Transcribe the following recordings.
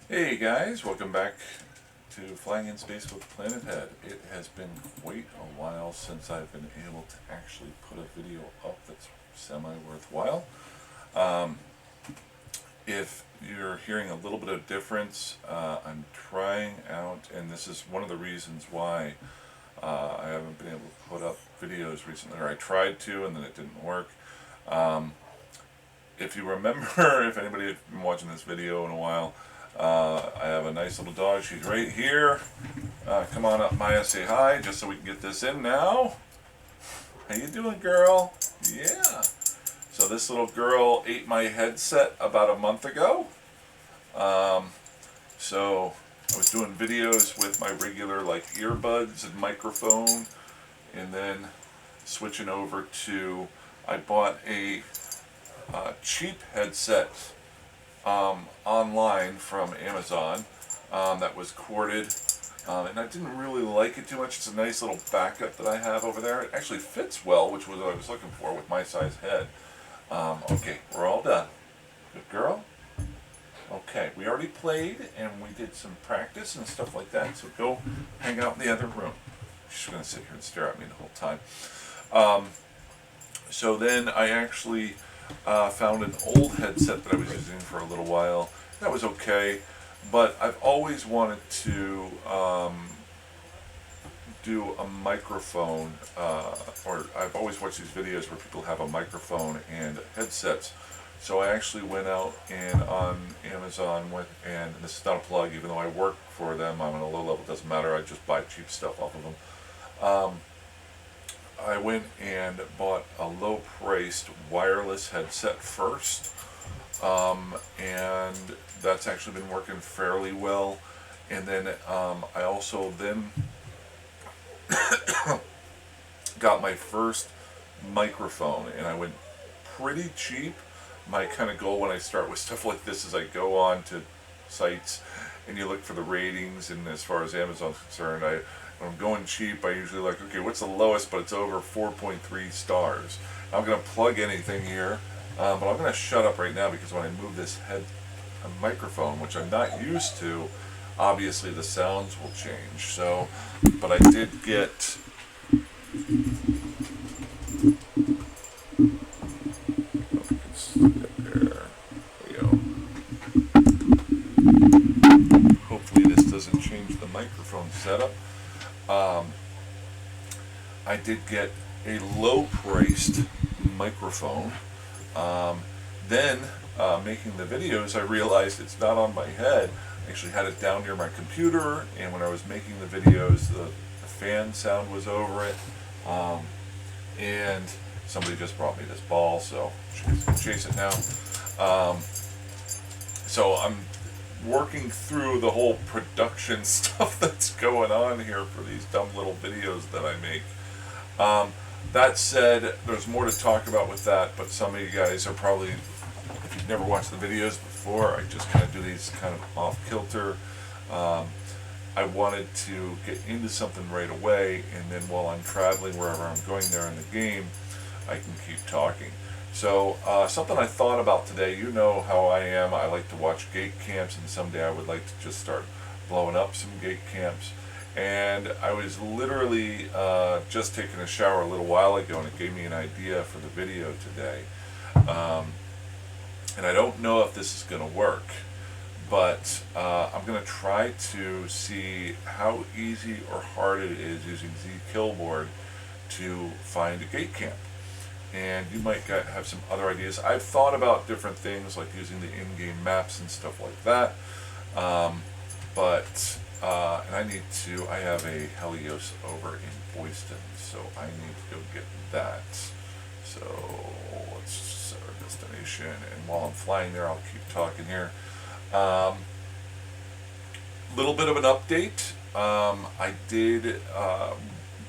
Hey guys, welcome back to Flying in Space with Planet Head. It has been quite a while since I've been able to actually put a video up that's semi-worthwhile. Um, if you're hearing a little bit of difference, I'm trying out, and this is one of the reasons why I haven't been able to put up videos recently, or I tried to and then it didn't work. If you remember, if anybody has been watching this video in a while, I have a nice little dog. She's right here. Come on up, Maya. Say hi, just so we can get this in now. How you doing, girl? Yeah. So this little girl ate my headset about a month ago. So I was doing videos with my regular earbuds and microphone, and then switching over to I bought a cheap headset online from Amazon that was corded, and I didn't really like it too much. It's a nice little backup that I have over there. It actually fits well, which was what I was looking for with my size head. Okay, we're all done. Good girl. Okay, we already played and we did some practice and stuff like that, so go hang out in the other room. She's going to sit here and stare at me the whole time. So then I actually found an old headset that I was using for a little while. That was okay, but I've always wanted to do a microphone, or I've always watched these videos where people have a microphone and headsets. So I actually went out and on Amazon and this is not a plug, even though I work for them, I'm on a low level, it doesn't matter, I just buy cheap stuff off of them. I went and bought a low-priced wireless headset first, and that's actually been working fairly well. And then I also then got my first microphone, and I went pretty cheap. My kind of goal when I start with stuff like this is I go on to sites and you look for the ratings, and as far as Amazon's concerned, when I'm going cheap, I usually like, okay, what's the lowest, but it's over 4.3 stars. I'm going to plug anything here, but I'm going to shut up right now because when I move this microphone, which I'm not used to, obviously the sounds will change. So, but I did get hopefully this doesn't change the microphone setup. I did get a low-priced microphone. Then, making the videos, I realized it's not on my head. I actually had it down near my computer, and when I was making the videos, the fan sound was over it. And somebody just brought me this ball, so chase it now. So I'm working through the whole production stuff that's going on here for these dumb little videos that I make. That said, there's more to talk about with that, but some of you guys are probably, if you've never watched the videos before, I just kind of do these kind of off kilter. I wanted to get into something right away, and then while I'm traveling wherever I'm going there in the game, I can keep talking. So something I thought about today, you know how I am, I like to watch gate camps, and someday I would like to just start blowing up some gate camps. And I was literally just taking a shower a little while ago, and it gave me an idea for the video today. And I don't know if this is going to work, but I'm going to try to see how easy or hard it is using Zkillboard to find a gate camp. And you might have some other ideas. I've thought about different things like using the in-game maps and stuff like that, and I have a Helios over in Boyston, so I need to go get that. So let's set our destination, and while I'm flying there, I'll keep talking here. Little bit of an update. I did,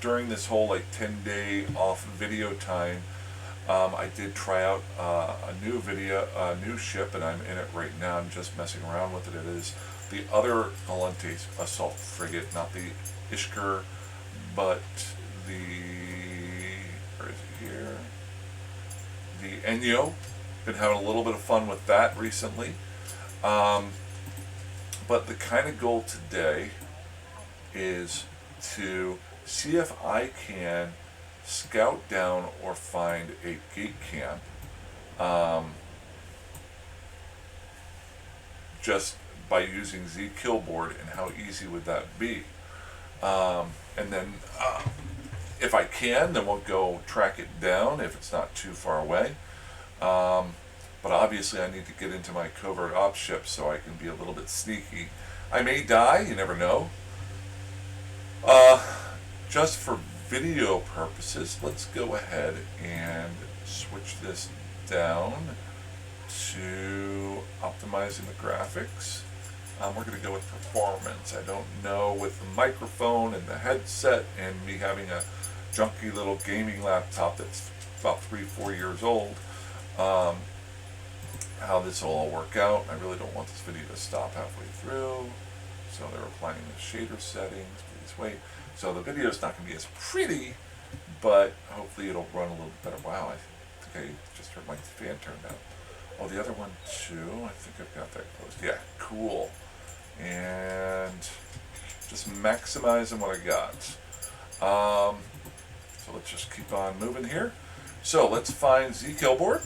during this whole 10-day off video time, I did try out a new ship, and I'm in it right now. I'm just messing around with it. It is the other Galantes assault frigate, not the Ishkur, but where is it here? The Enyo. Been having a little bit of fun with that recently. But the kind of goal today is to see if I can scout down or find a gate camp, just by using Zkillboard, and how easy would that be? And then if I can, then we'll go track it down if it's not too far away. But obviously I need to get into my covert ops ship so I can be a little bit sneaky. I may die, you never know. Just for video purposes, let's go ahead and switch this down to optimizing the graphics. We're going to go with performance. I don't know, with the microphone and the headset and me having a junky little gaming laptop that's about 3-4 years old, how this will all work out. I really don't want this video to stop halfway through. So they're applying the shader settings. Please wait. So the video is not going to be as pretty, but hopefully it'll run a little bit better. Wow, I think I just heard my fan turned out. Oh, the other one too. I think I've got that closed. Yeah, cool. And just maximizing what I got. So let's just keep on moving here. So let's find Zkillboard.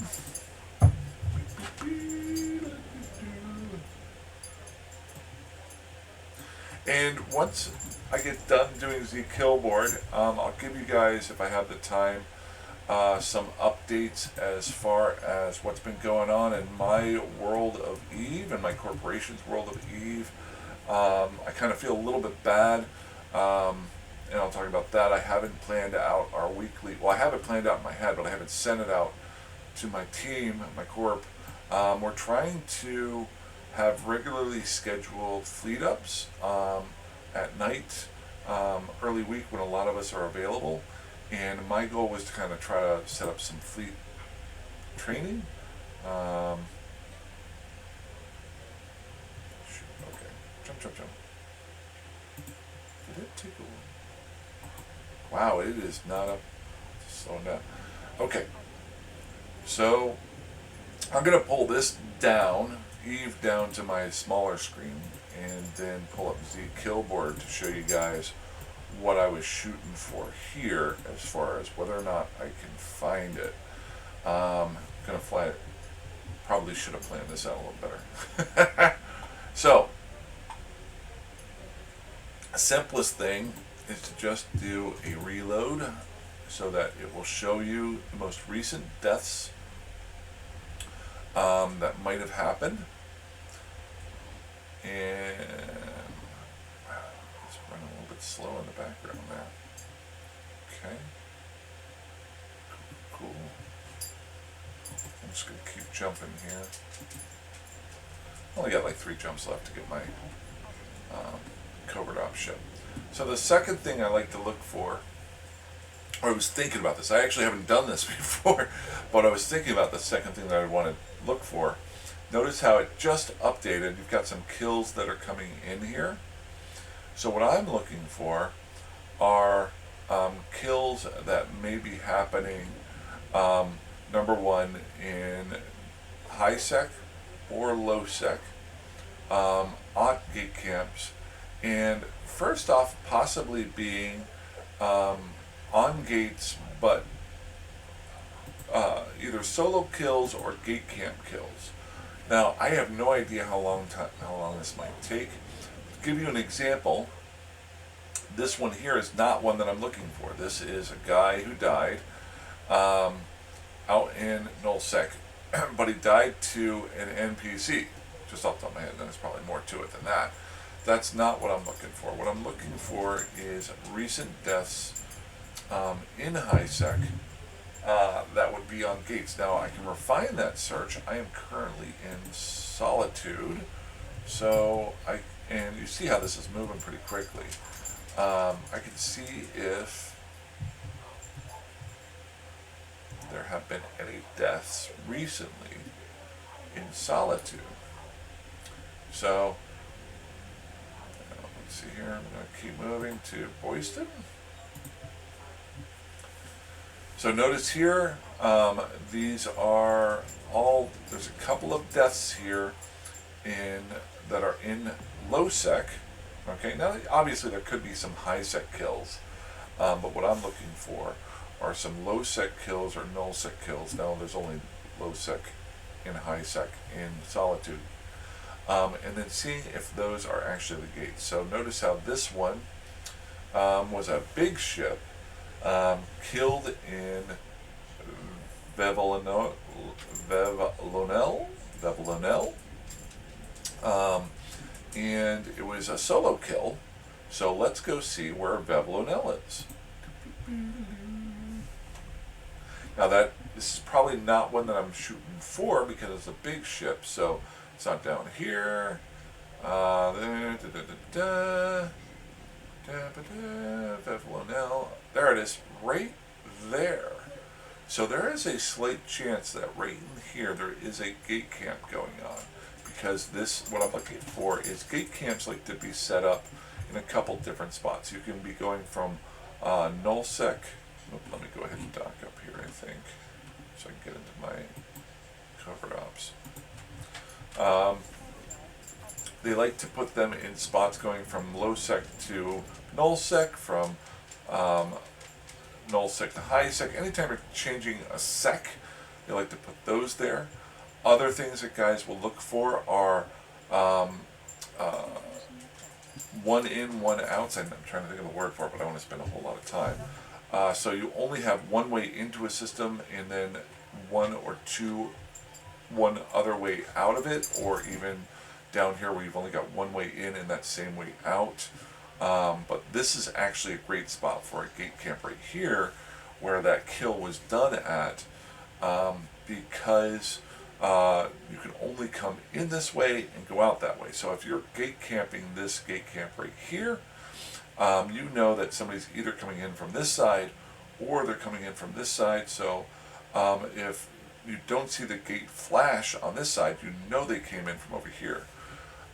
And once I get done doing Zkillboard, I'll give you guys, if I have the time, some updates as far as what's been going on in my world of Eve and my corporation's world of Eve. I kind of feel a little bit bad, and I'll talk about that. I haven't planned out our weekly, well, I have it planned out in my head, but I haven't sent it out to my team, my corp. We're trying to have regularly scheduled fleet ups at night, early week when a lot of us are available. And my goal was to kind of try to set up some fleet training. Okay, jump. Did it take a while? Wow, it is not up. Slowing down. Okay, so I'm going to pull this down, Eve down to my smaller screen, and then pull up Zkillboard to show you guys what I was shooting for here as far as whether or not I can find it. Gonna fly it. Probably should have planned this out a little better. So, simplest thing is to just do a reload so that it will show you the most recent deaths that might have happened. And it's running a little bit slow in the background there. Okay. Cool. I'm just going to keep jumping here. Only got like 3 jumps left to get my covert op ship. So the second thing I like to look for, or I was thinking about this, I actually haven't done this before, but I was thinking about the second thing that I want to look for. Notice how it just updated. You've got some kills that are coming in here. So what I'm looking for are kills that may be happening, number one, in high sec or low sec, OT gate camps, and first off, possibly being on gates, but either solo kills or gate camp kills. Now, I have no idea how long this might take. To give you an example, this one here is not one that I'm looking for. This is a guy who died out in nullsec, but he died to an NPC. Just off the top of my head, there's probably more to it than that. That's not what I'm looking for. What I'm looking for is recent deaths in high sec that would be on gates. Now I can refine that search. I am currently in Solitude, so and you see how this is moving pretty quickly. I can see if there have been any deaths recently in Solitude. So let's see here. I'm going to keep moving to Boyston. So notice here, these are all, there's a couple of deaths here in that are in low sec. Okay, now obviously there could be some high sec kills, but what I'm looking for are some low sec kills or null sec kills. Now there's only low sec and high sec in Solitude. And then seeing if those are actually the gates. So notice how this one was a big ship killed in Vevolonel, and it was a solo kill. So let's go see where Vevolonel is. Now this is probably not one that I'm shooting for because it's a big ship, so it's not down here. Vevolonel. There it is, right there. So there is a slight chance that right in here there is a gate camp going on, because what I'm looking for is gate camps like to be set up in a couple different spots. You can be going from nullsec. Let me go ahead and dock up here, I think, so I can get into my covered ops. They like to put them in spots going from low sec to null sec, from null sec to high sec. Anytime you're changing a sec, they like to put those there. Other things that guys will look for are one in, one out. I'm trying to think of the word for it, but I don't want to spend a whole lot of time. So you only have one way into a system, and then one other way out of it, or even down here where you've only got one way in and that same way out. But this is actually a great spot for a gate camp right here, where that kill was done at, because you can only come in this way and go out that way. So if you're gate camping this gate camp right here, you know that somebody's either coming in from this side or they're coming in from this side. So if you don't see the gate flash on this side, you know they came in from over here.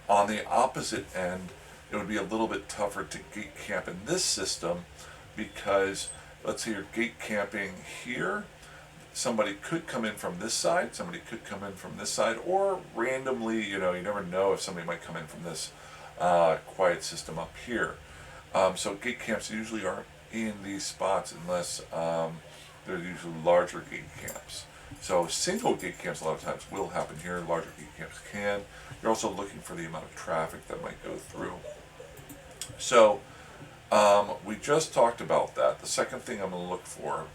On the opposite end, it would be a little bit tougher to gate camp in this system, because let's say you're gate camping here, somebody could come in from this side, somebody could come in from this side, or randomly, you never know if somebody might come in from this quiet system up here. So gate camps usually aren't in these spots unless they're usually larger gate camps. So single gate camps a lot of times will happen here, larger gate camps can. You're also looking for the amount of traffic that might go through. So we just talked about that. The second thing I'm going to look for,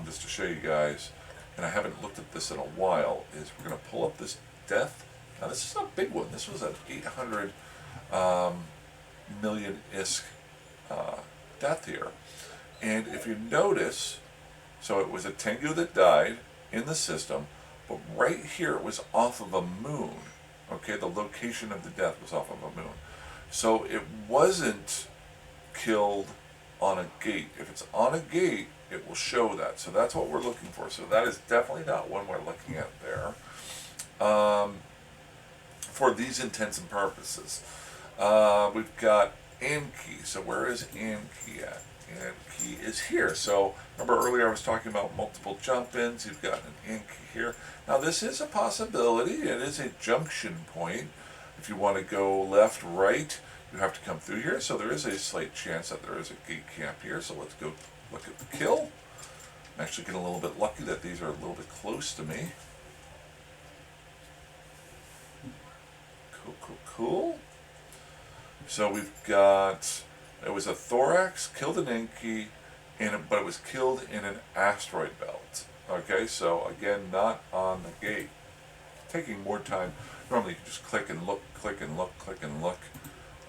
just to show you guys, and I haven't looked at this in a while, is we're going to pull up this death. Now this is a big one. This was an 800 million ISK death here. And if you notice, so it was a Tengu that died in the system, but right here it was off of a moon. Okay, the location of the death was off of a moon. So it wasn't killed on a gate. If it's on a gate, it will show that. So that's what we're looking for. So that is definitely not one we're looking at there. For these intents and purposes. We've got Amkey. So where is Amkey at? Amkey is here. So remember earlier I was talking about multiple jump-ins. You've got an Amkey here. Now this is a possibility. It is a junction point. If you want to go left, right, you have to come through here. So there is a slight chance that there is a gate camp here. So let's go look at the kill. I'm actually getting a little bit lucky that these are a little bit close to me. Cool. So we've got, it was a thorax, killed an Enki, but it was killed in an asteroid belt. Okay, so again, not on the gate. Taking more time. Normally you can just click and look, click and look, click and look.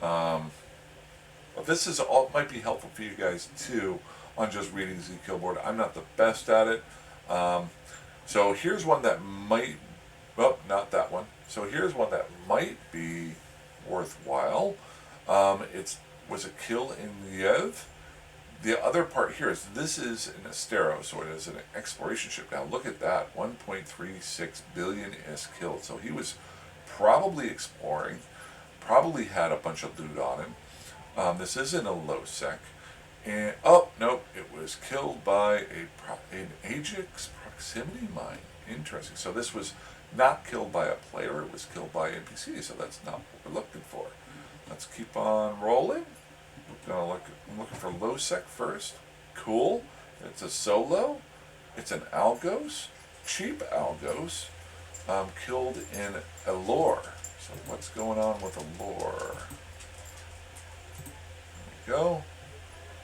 But this is all, might be helpful for you guys too on just reading Zkillboard. I'm not the best at it. So here's one that might, well, not that one. So here's one that might be worthwhile. It was a kill in Liev. The other part here is this is an Astero, so it is an exploration ship. Now look at that, 1.36 billion is killed. So he was probably exploring, probably had a bunch of loot on him. This isn't a low sec. And, oh, nope, it was killed by an Ajax proximity mine. Interesting. So this was not killed by a player, it was killed by NPC, so that's not what we're looking for. Let's keep on rolling. I'm looking for low sec first. Cool. It's a solo. It's an Algos. Cheap Algos. Killed in Allure. So what's going on with Allure? There we go.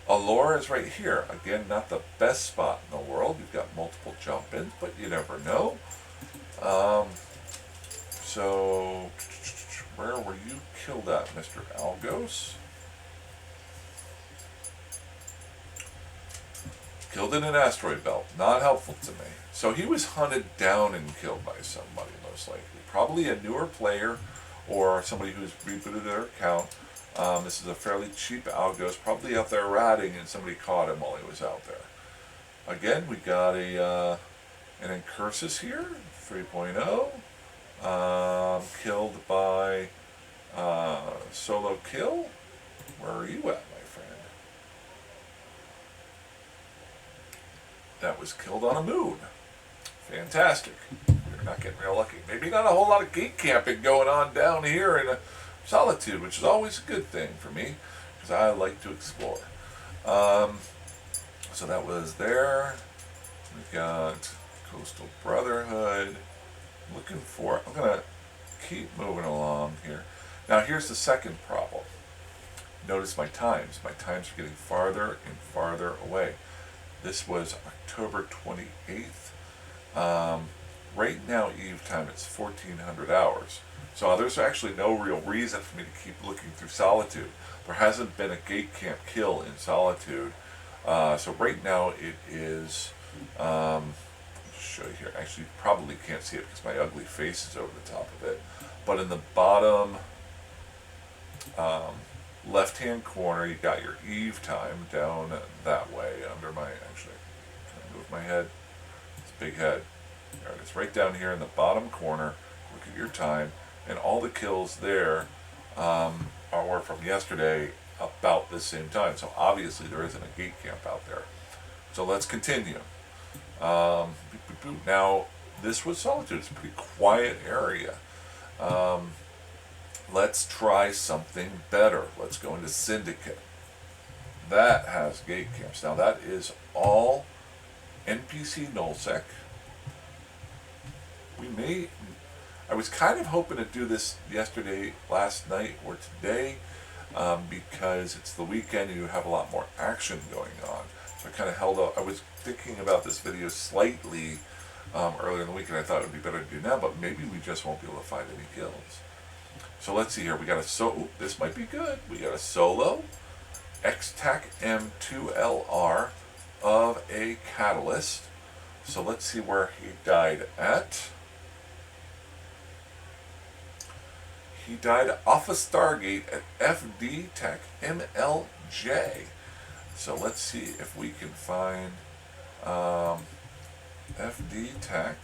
Allure is right here. Again, not the best spot in the world. You've got multiple jump ins, but you never know. So, where were you killed at, Mr. Algos? Killed in an asteroid belt. Not helpful to me. So he was hunted down and killed by somebody, most likely. Probably a newer player or somebody who's rebooted their account. This is a fairly cheap Algos, probably out there ratting, and somebody caught him while he was out there. Again, we got an Incursus here, 3.0. Killed by solo kill. Where are you at, my friend? That was killed on a moon. Fantastic. You're not getting real lucky. Maybe not a whole lot of gate camping going on down here in Solitude, which is always a good thing for me, because I like to explore. So that was there. We got Coastal Brotherhood. I'm going to keep moving along here. Now here's the second problem. Notice my times. My times are getting farther and farther away. This was October 28th. Right now, Eve time, it's 1400 hours. So there's actually no real reason for me to keep looking through Solitude. There hasn't been a gate camp kill in Solitude. So right now it is, I'll show you here. Actually, you probably can't see it because my ugly face is over the top of it. But in the bottom left-hand corner, you got your Eve time down that way under my, actually, can I move my head? It's a big head. There it is, right down here in the bottom corner. Look at your time, and all the kills there were from yesterday about the same time. So obviously there isn't a gate camp out there. So let's continue. Now, this was Solitude. It's a pretty quiet area. Let's try something better. Let's go into Syndicate. That has gate camps. Now that is all NPC nullsec. I was kind of hoping to do this yesterday, last night, or today, because it's the weekend and you have a lot more action going on. So I kind of held up. I was thinking about this video slightly earlier in the week, and I thought it would be better to do now, but maybe we just won't be able to find any kills. So let's see here. We got this might be good. We got a solo X-Tac M2LR of a Catalyst. So let's see where he died at. He died off a Stargate at FD Tech MLJ. So let's see if we can find FD Tech.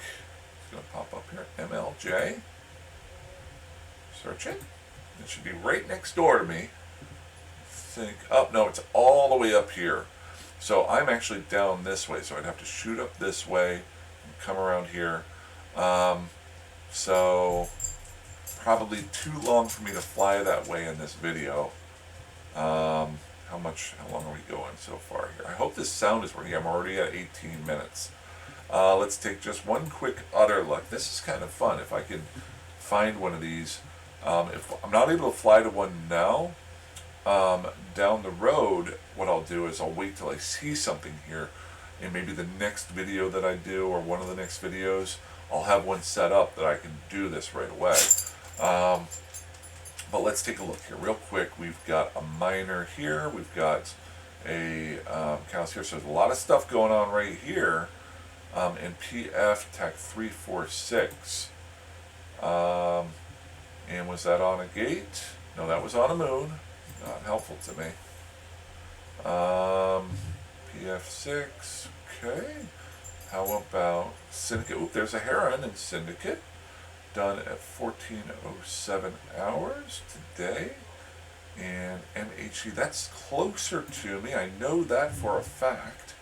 It's going to pop up here. MLJ. Searching. It should be right next door to me. No, it's all the way up here. So I'm actually down this way, so I'd have to shoot up this way and come around here. So probably too long for me to fly that way in this video. How long are we going so far here? I hope this sound is working. I'm already at 18 minutes. Let's take just one quick other look. This is kind of fun. If I can find one of these. If I'm not able to fly to one now, down the road, what I'll do is I'll wait till I see something here, and maybe the next video that I do, or one of the next videos, I'll have one set up that I can do this right away. But let's take a look here real quick. We've got a miner here. We've got a cows here. So there's a lot of stuff going on right here in PF Tech 346. And was that on a gate? No, that was on a moon. Not helpful to me. PF6. Okay. How about Syndicate? Oop, there's a Heron in Syndicate. Done at 14:07 hours today. And MHE, that's closer to me. I know that for a fact.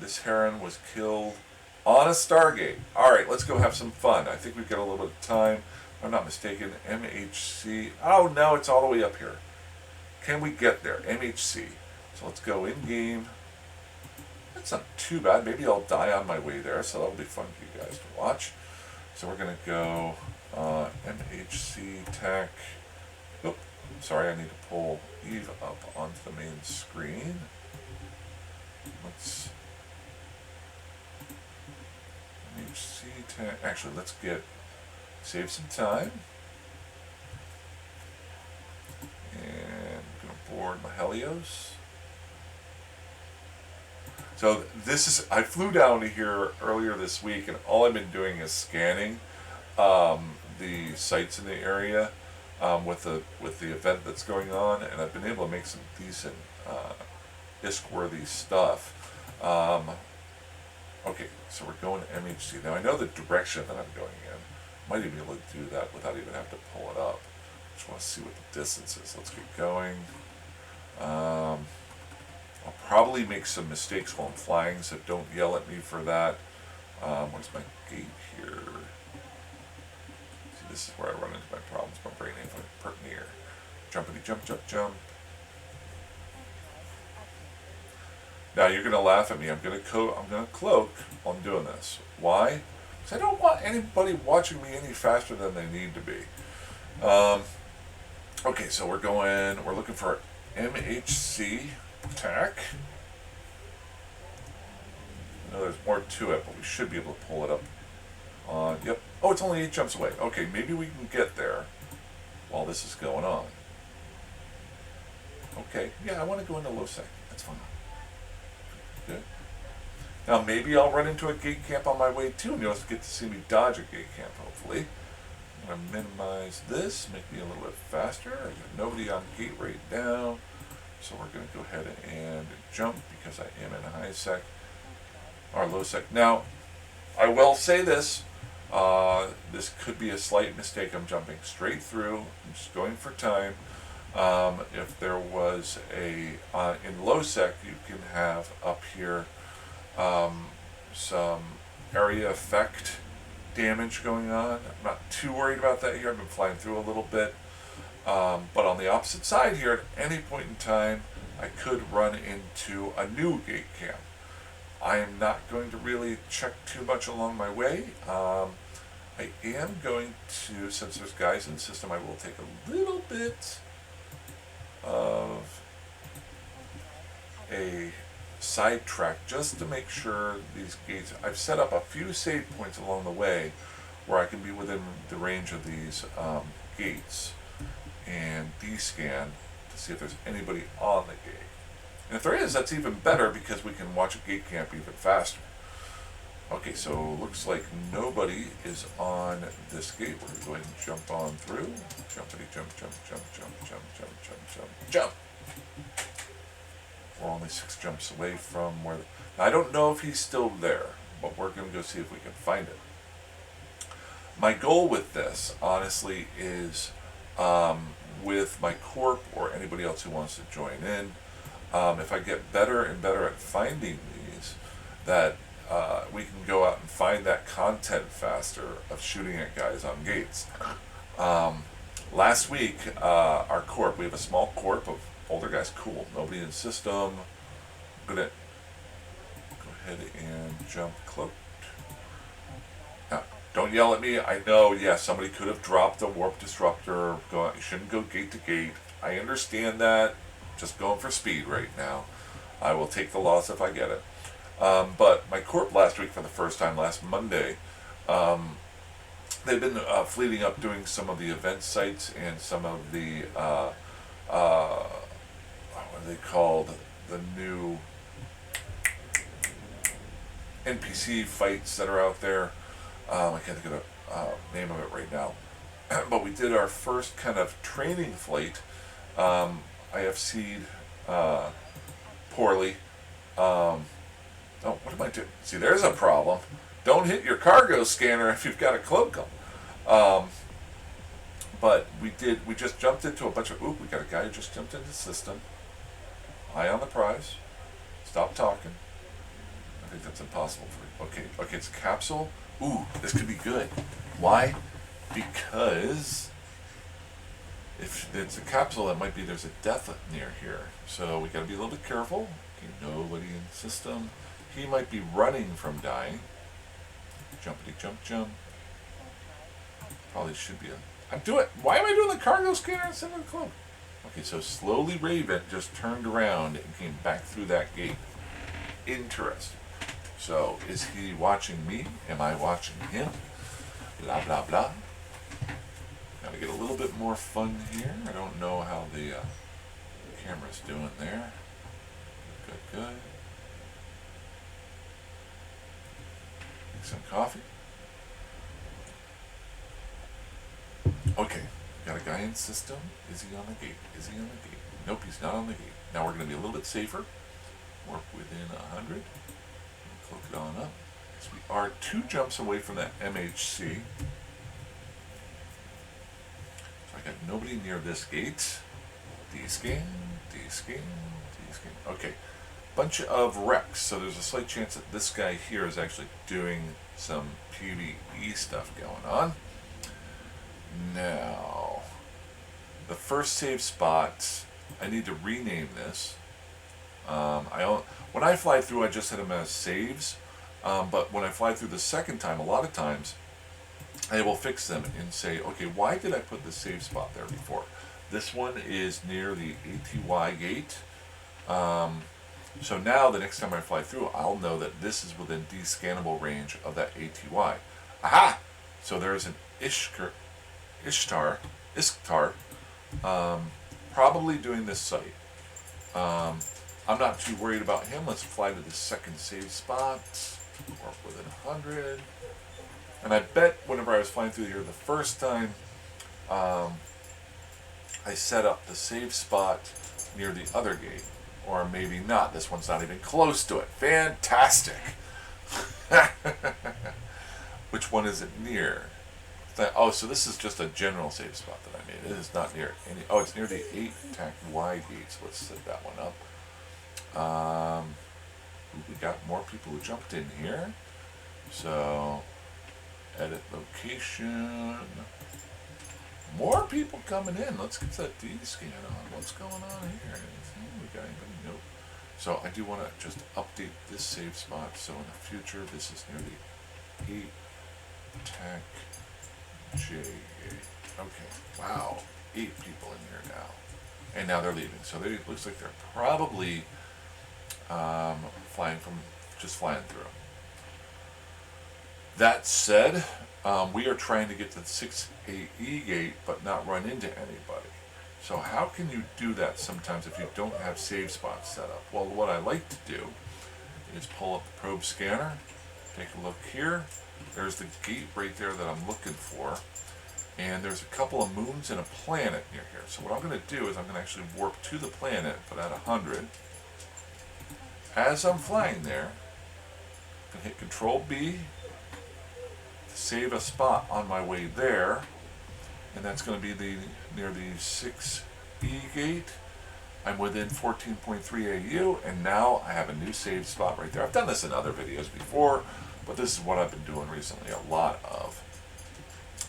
This Heron was killed On a Stargate. All right, let's go have some fun. I think we've got a little bit of time. If I'm not mistaken, MHC. Oh, no, it's all the way up here. Can we get there? MHC. So let's go in game. That's not too bad. Maybe I'll die on my way there, so that'll be fun for you guys to watch. So we're going to go MHC tech. Oop, sorry, I need to pull Eve up onto the main screen. Let's MHC tech. Actually, let's save some time. And I'm going to board my Helios. So I flew down to here earlier this week, and all I've been doing is scanning the sites in the area with the event that's going on, and I've been able to make some decent ISK-worthy stuff. Okay, so we're going to MHC. Now I know the direction that I'm going in. Might even be able to do that without even having to pull it up. Just want to see what the distance is. Let's get going. I'll probably make some mistakes while I'm flying, so don't yell at me for that. Where's my gate here? See, this is where I run into my problems. My brain ain't pert near. Jumpity jump, jump, jump. Now you're gonna laugh at me. I'm gonna cloak while I'm doing this. Why? Because I don't want anybody watching me any faster than they need to be. Okay, so we're looking for MHC tech. I know there's more to it, but we should be able to pull it up on, yep. Oh, it's only 8 jumps away. Okay, maybe we can get there while this is going on. Okay, yeah, I want to go into low sec. That's fine. Good. Now maybe I'll run into a gate camp on my way too, and you'll get to see me dodge a gate camp, hopefully. I'm going to minimize this, make me a little bit faster. I got nobody on gate right now. So we're going to go ahead and jump because I am in a high sec or low sec. Now, I will say this. This could be a slight mistake. I'm jumping straight through. I'm just going for time. If there was in low sec, you can have up here some area effect damage going on. I'm not too worried about that here. I've been flying through a little bit. But on the opposite side here, at any point in time, I could run into a new gate camp. I am not going to really check too much along my way. I am going to, since there's guys in the system, I will take a little bit of a sidetrack just to make sure these gates, I've set up a few save points along the way where I can be within the range of these gates and descan to see if there's anybody on the gate. And if there is, that's even better because we can watch a gate camp even faster. Okay, so looks like nobody is on this gate. We're going to go ahead and jump on through. Jumpity jump, jump, jump, jump, jump, jump, jump, jump, jump. We're only 6 jumps away from where... Now, I don't know if he's still there, but we're going to go see if we can find it. My goal with this, honestly, is with my corp or anybody else who wants to join in, if I get better and better at finding these, that we can go out and find that content faster of shooting at guys on gates. Last week, our corp, we have a small corp of older guys, cool, nobody in the system. I'm going to go ahead and jump cloaked. Now, don't yell at me. I know, yeah, somebody could have dropped a warp disruptor. You shouldn't go gate to gate. I understand that. Just going for speed right now. I will take the loss if I get it. But my corp last week, for the first time, last Monday, they've been fleeting up doing some of the event sites and some of the, what are they called? The new NPC fights that are out there. I can't think of the name of it right now. But we did our first kind of training flight. IFC'd poorly. Oh, what am I doing? See, there's a problem. Don't hit your cargo scanner if you've got a cloak on. But we just jumped into a bunch of, we got a guy who just jumped into the system. Eye on the prize. Stop talking. think that's impossible for you. Okay, it's a capsule. Ooh, this could be good. Why? Because if it's a capsule, that might be there's a death near here. So we gotta be a little bit careful. Okay, nobody in the system. He might be running from dying. Jumpity jump jump. Probably should be I'm doing. Why am I doing the cargo scanner instead of the cloak? Okay, so slowly Raven just turned around and came back through that gate. Interesting. So is he watching me? Am I watching him? Blah blah blah. Gotta get a little bit more fun here. I don't know how the camera's doing there. Good. Make some coffee. Okay, got a guy in system. Is he on the gate? Is he on the gate? Nope, he's not on the gate. Now we're going to be a little bit safer. Work within 100. Cloak it on up. So we are 2 jumps away from that MHC. So I got nobody near this gate. D-scan. Okay, bunch of wrecks. So there's a slight chance that this guy here is actually doing some PvE stuff going on. Now, the first save spot, I need to rename this. When I fly through, I just set them as saves. But when I fly through the second time, a lot of times, I will fix them and say, okay, why did I put the save spot there before? This one is near the ATY gate. So now the next time I fly through, I'll know that this is within descannable range of that ATY. Aha! So there's an Ishtar, probably doing this site. I'm not too worried about him. Let's fly to the second save spot. Work within 100. And I bet whenever I was flying through here the first time, I set up the save spot near the other gate. Or maybe not. This one's not even close to it. Fantastic! Which one is it near? Oh, so this is just a general save spot that I made. It is not near any. Oh, it's near the 8 attack Y gate. So let's set that one up. We got more people who jumped in here. So, edit location. More people coming in. Let's get that D-scan on. What's going on here? We got anybody? Nope. So I do want to just update this save spot. So in the future, this is near the 8 attack J gate. Okay. Wow. 8 people in here now. And now they're leaving. So it looks like they're probably flying through. That said, we are trying to get to the 6 AE gate but not run into anybody. So how can you do that sometimes if you don't have save spots set up? Well, what I like to do is pull up the probe scanner, take a look here. There's the gate right there that I'm looking for. And there's a couple of moons and a planet near here. So what I'm going to do is I'm going to actually warp to the planet, but at 100. As I'm flying there, I can hit Control B to save a spot on my way there. And that's going to be near the 6E gate. I'm within 14.3 AU, and now I have a new save spot right there. I've done this in other videos before, but this is what I've been doing recently, a lot of.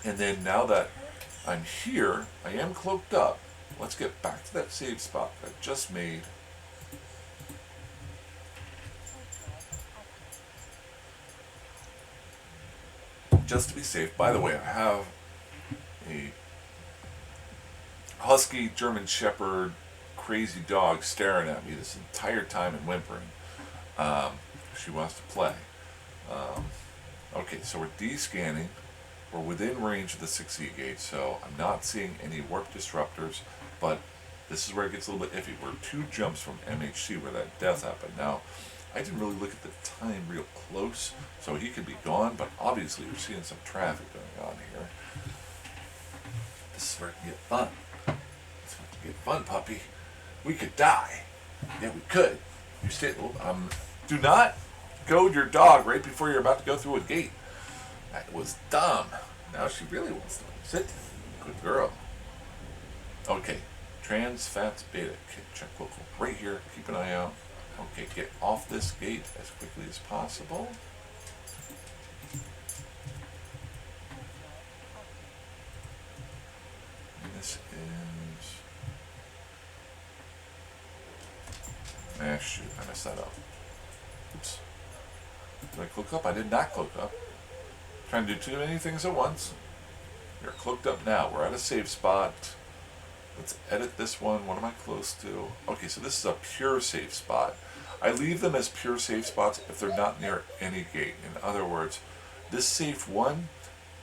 And then now that I'm here, I am cloaked up. Let's get back to that save spot that I just made. Just to be safe. By the way, I have a husky German Shepherd crazy dog staring at me this entire time and whimpering. She wants to play. Okay, so we're D-scanning. We're within range of the 6E gate, so I'm not seeing any warp disruptors, but this is where it gets a little bit iffy. We're 2 jumps from MHC where that death happened. Now, I didn't really look at the time real close, so he could be gone, but obviously we're seeing some traffic going on here. This is where it can get fun. It's about to get fun, puppy. We could die. Yeah, we could. You stay. Do not goad your dog right before you're about to go through a gate. That was dumb. Now she really wants to sit. Good girl. Okay. Trans fats beta. Okay, check local. Right here. Keep an eye out. Okay, get off this gate as quickly as possible. And this is... shoot, I messed that up. Oops. Did I cloak up? I did not cloak up. Trying to do too many things at once. You're cloaked up now. We're at a safe spot. Let's edit this one. What am I close to? Okay, so this is a pure safe spot. I leave them as pure safe spots if they're not near any gate. In other words, this safe one,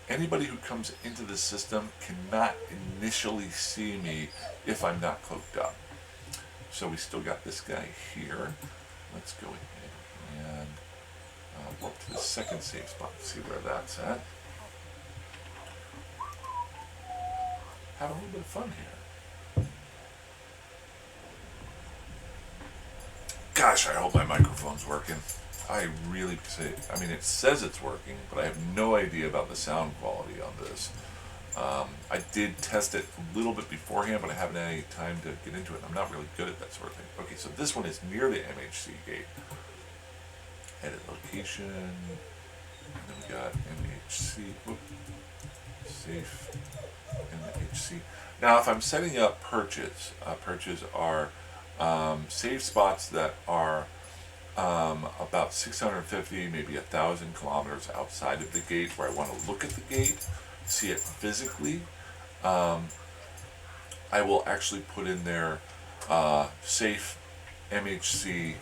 anybody who comes into the system cannot initially see me if I'm not cloaked up. So we still got this guy here. Let's go ahead and up to the second safe spot and see where that's at. Have a little bit of fun here. Gosh, I hope my microphone's working. I really say, I mean, it says it's working, but I have no idea about the sound quality on this. I did test it a little bit beforehand, but I haven't had any time to get into it. I'm not really good at that sort of thing. Okay, so this one is near the MHC gate. Edit location. And then we got MHC. Whoop, safe MHC. Now, if I'm setting up perches, perches are safe spots that are about 650, maybe 1,000 kilometers outside of the gate, where I want to look at the gate, see it physically. I will actually put in there safe MHC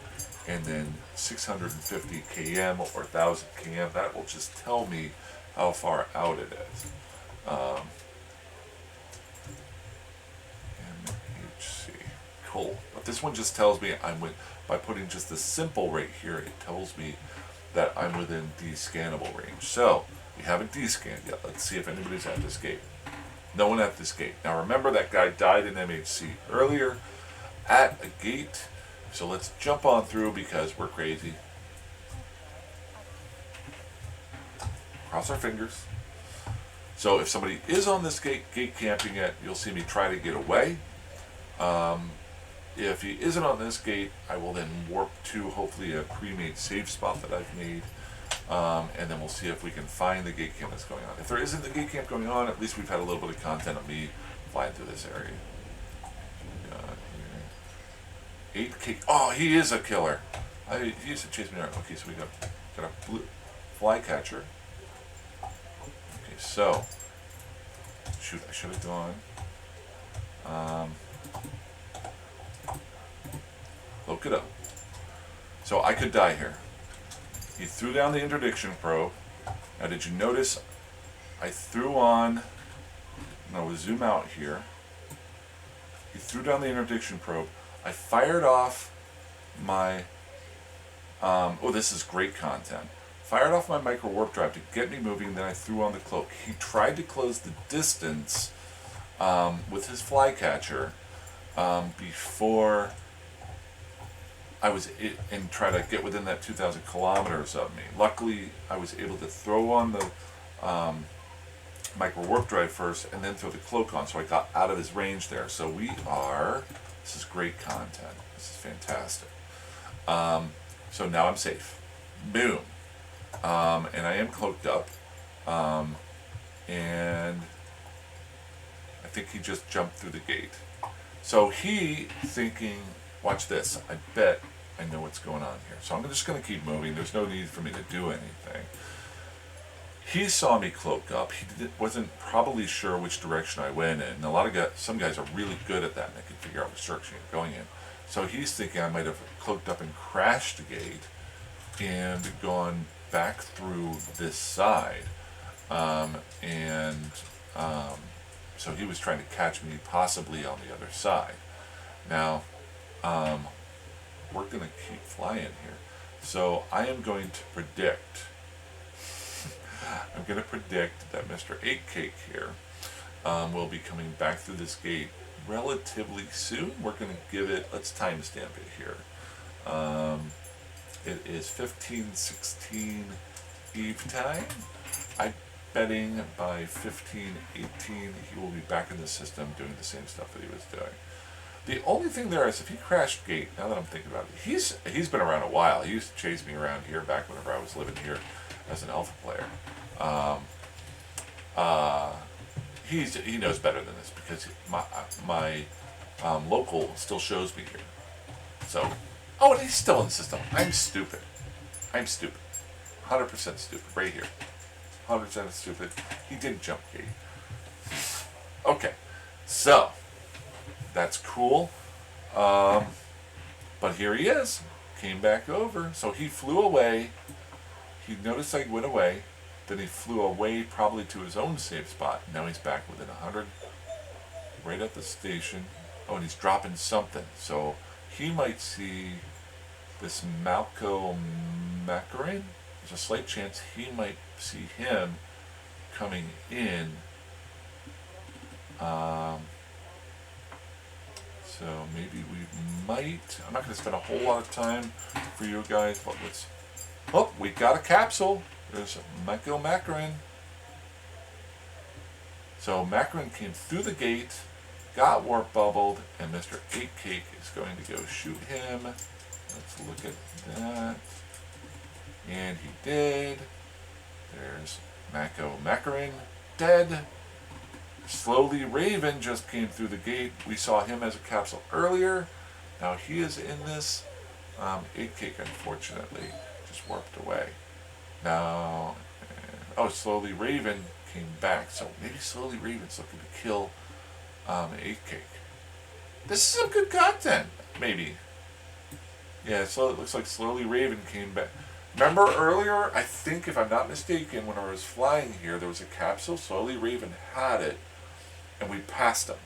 and then 650 km or 1,000 km. That will just tell me how far out it is. MHC, cool. But this one just tells me I'm with, by putting just the simple right here, it tells me that I'm within descannable range. So we haven't descanned yet. Let's see if anybody's at this gate. No one at this gate. Now remember, that guy died in MHC earlier at a gate. So let's jump on through because we're crazy. Cross our fingers. So if somebody is on this gate camping it, you'll see me try to get away. If he isn't on this gate, I will then warp to hopefully a pre-made safe spot that I've made. And then we'll see if we can find the gate camp that's going on. If there isn't the gate camp going on, at least we've had a little bit of content of me flying through this area. 8K. Oh, he is a killer. He used to chase me around. Okay, so we got a blue flycatcher. Okay, so shoot, I should have gone. Look it up. So I could die here. He threw down the interdiction probe. Now, did you notice I threw on? No, we'll zoom out here. He threw down the interdiction probe. I fired off my, oh, this is great content. Fired off my micro warp drive to get me moving, then I threw on the cloak. He tried to close the distance with his flycatcher before I was and try to get within that 2,000 kilometers of me. Luckily, I was able to throw on the micro warp drive first and then throw the cloak on, so I got out of his range there. So we are, this is great content. This is fantastic. So now I'm safe. Boom. And I am cloaked up. And I think he just jumped through the gate. So he thinking, watch this, I bet I know what's going on here. So I'm just going to keep moving. There's no need for me to do anything. He saw me cloak up. He wasn't probably sure which direction I went in. And a lot of guys, some guys are really good at that, and they can figure out which direction you're going in. So he's thinking I might have cloaked up and crashed the gate and gone back through this side. So he was trying to catch me possibly on the other side. Now, we're going to keep flying here. So I am going to predict, I'm going to predict that Mr. 8Cake here will be coming back through this gate relatively soon. We're going to give it, let's timestamp it here. It is 15:16 Eve time. I'm betting by 15:18 he will be back in the system doing the same stuff that he was doing. The only thing there is if he crashed gate, now that I'm thinking about it, he's been around a while. He used to chase me around here back whenever I was living here as an alpha player. Um, he knows better than this because my local still shows me here. So, oh, and he's still in the system. I'm stupid. 100% stupid. Right here. 100% stupid. He did jump gate. Okay. So, that's cool. But here he is. Came back over. So he flew away. He noticed I went away. Then he flew away probably to his own safe spot. Now he's back within 100. Right at the station. Oh, and he's dropping something. So he might see this Malco Macarin. There's a slight chance he might see him coming in. So maybe we might. I'm not going to spend a whole lot of time for you guys, but let's. Oh, we got a capsule. There's Malco Macarin. So Macarin came through the gate, got warp bubbled, and Mr. 8Cake is going to go shoot him. Let's look at that. And he did. There's Malco Macarin dead. Slowly Raven just came through the gate. We saw him as a capsule earlier. Now he is in this. 8Cake unfortunately just warped away. Now, Slowly Raven came back. So maybe Slowly Raven's looking to kill 8Cake. This is some good content, maybe. Yeah, so it looks like Slowly Raven came back. Remember earlier, I think if I'm not mistaken, when I was flying here, there was a capsule. Slowly Raven had it, and we passed him.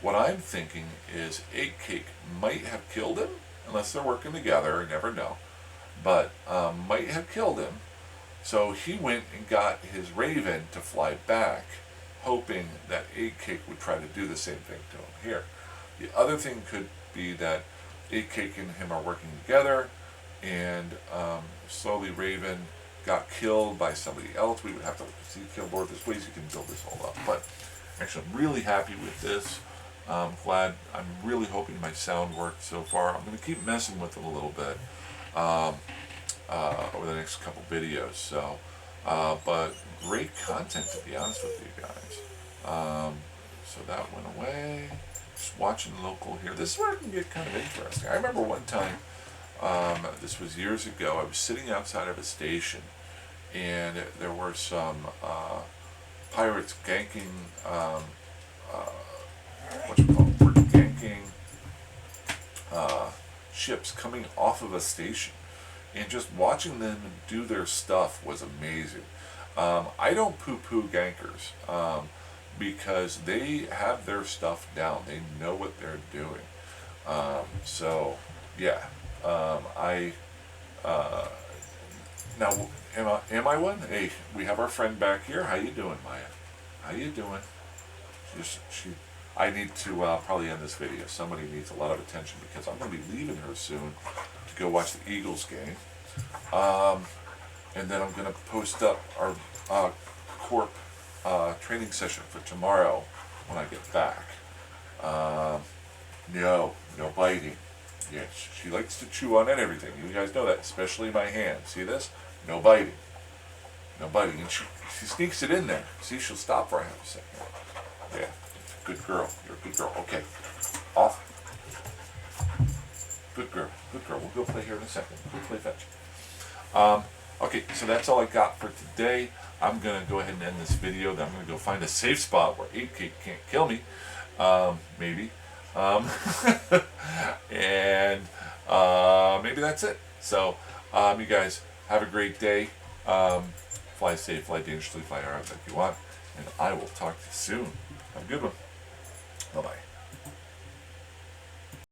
What I'm thinking is 8Cake might have killed him, unless they're working together, I never know. But might have killed him. So he went and got his Raven to fly back, hoping that 8Cake would try to do the same thing to him here. The other thing could be that 8Cake and him are working together, and Slowly Raven got killed by somebody else. We would have to see Zkillboard. There's ways you can build this all up. But actually, I'm really happy with this. I'm really hoping my sound worked so far. I'm going to keep messing with it a little bit over the next couple videos. So, but great content, to be honest with you guys. So that went away. Just watching local here. This is where it can get kind of interesting. I remember one time, this was years ago, I was sitting outside of a station, and there were some pirates ganking, ships coming off of a station, and just watching them do their stuff was amazing. I don't poo-poo gankers, because they have their stuff down. They know what they're doing. So, yeah. Now, am I one? Hey, we have our friend back here. How you doing, Maya? How you doing? I need to probably end this video. Somebody needs a lot of attention because I'm going to be leaving her soon to go watch the Eagles game. And then I'm going to post up our Corp training session for tomorrow when I get back. No biting. Yes, she likes to chew on everything. You guys know that, especially my hand. See this? No biting. No biting. And she sneaks it in there. See, she'll stop for a half a second. Yeah. Good girl. You're a good girl. Okay. Off. Good girl. Good girl. We'll go play here in a second. We'll play fetch. Okay, so that's all I got for today. I'm going to go ahead and end this video. Then I'm going to go find a safe spot where 8Cake can't kill me. Maybe. And maybe that's it. So, you guys have a great day. Fly safe, fly dangerously, fly hard like you want. And I will talk to you soon. Have a good one. Bye-bye.